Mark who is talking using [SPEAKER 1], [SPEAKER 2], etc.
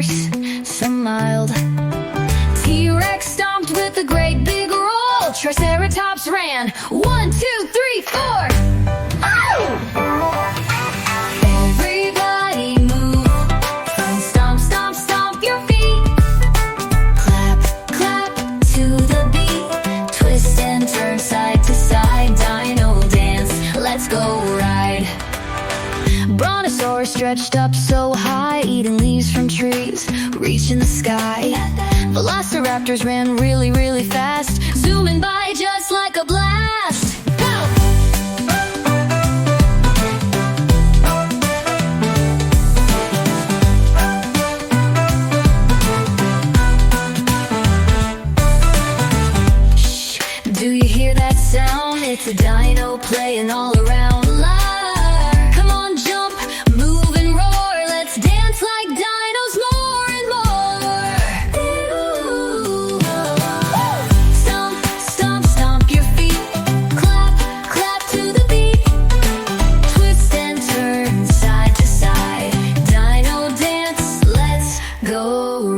[SPEAKER 1] fierce, some mild. T-Rex stomped with a great big roll. Triceratops ran, 1, 2, 3, 4. Oh! Everybody move, and stomp, stomp, stomp your feet. Clap, clap to the beat. Twist and turn side to side. Dino dance, let's go ride. Brontosaurus stretched up so high, eating leaves from trees, reaching the sky. Velociraptors ran really, really fast, zooming by just like a blast. Go! Shh, do you hear that sound? It's a dino playing all around. Come on, jump, move and roar. Let's dance like dinos more and more. Ooh. Stomp, stomp, stomp your feet. Clap, clap to the beat. Twist and turn side to side. Dino dance, let's go